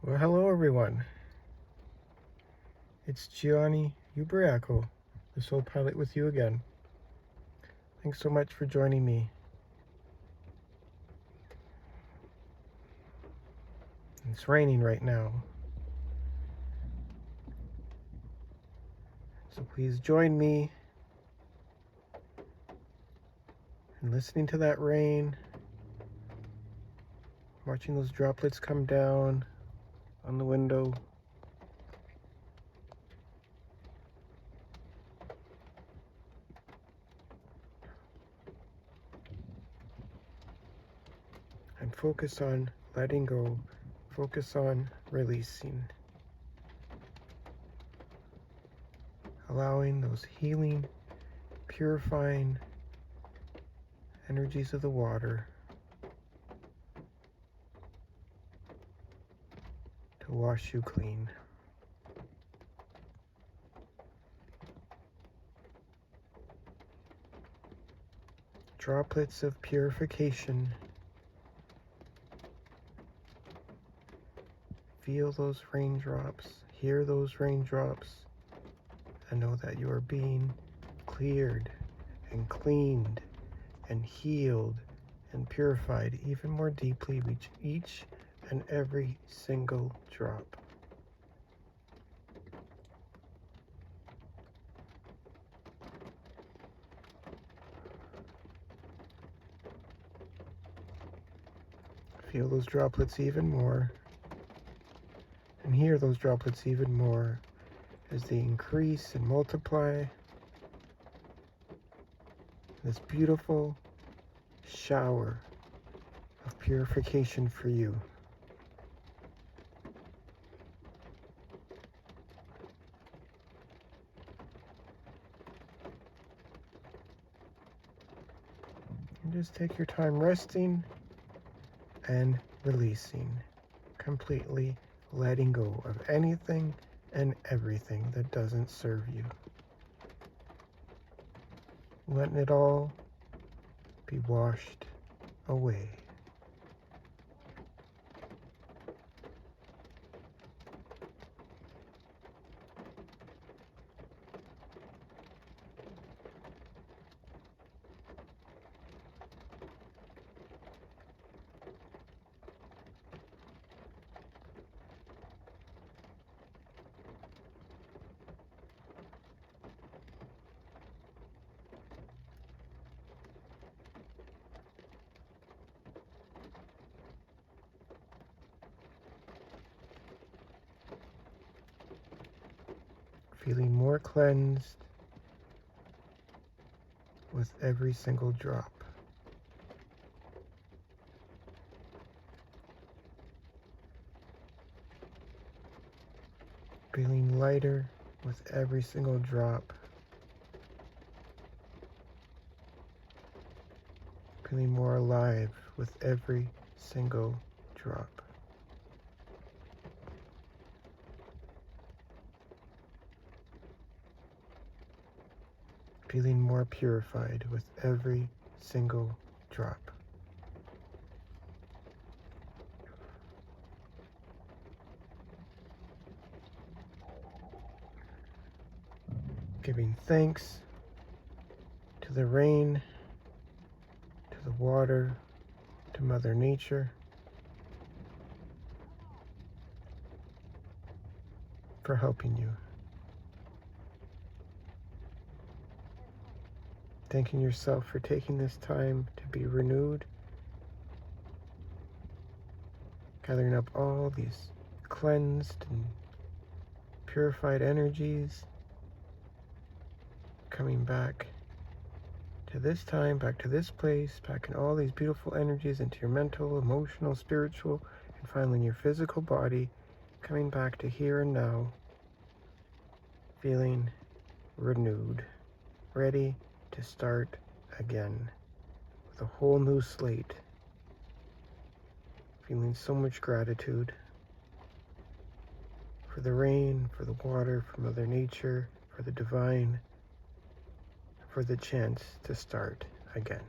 Well, hello everyone. It's Gianni Ubriaco, the Soul Pilot, with you again. Thanks so much for joining me. It's raining right now, so please join me in listening to that rain, watching those droplets come down on the window. And focus on letting go, focus on releasing, allowing those healing, purifying energies of the water to wash you clean. Droplets of purification. Feel those raindrops, hear those raindrops, and know that you are being cleared and cleaned and healed and purified even more deeply with each and every single drop. Feel those droplets even more, and hear those droplets even more as they increase and multiply. This beautiful shower of purification for you. And just take your time resting and releasing, completely letting go of anything and everything that doesn't serve you. Letting it all be washed away. Feeling more cleansed with every single drop. Feeling lighter with every single drop. Feeling more alive with every single drop. Feeling more purified with every single drop. Giving thanks to the rain, to the water, to Mother Nature for helping you. Thanking yourself for taking this time to be renewed, gathering up all these cleansed and purified energies, coming back to this time, back to this place, packing all these beautiful energies into your mental, emotional, spiritual, and finally your physical body, coming back to here and now, feeling renewed, ready to start again with a whole new slate, feeling so much gratitude for the rain, for the water, for Mother Nature, for the divine, for the chance to start again.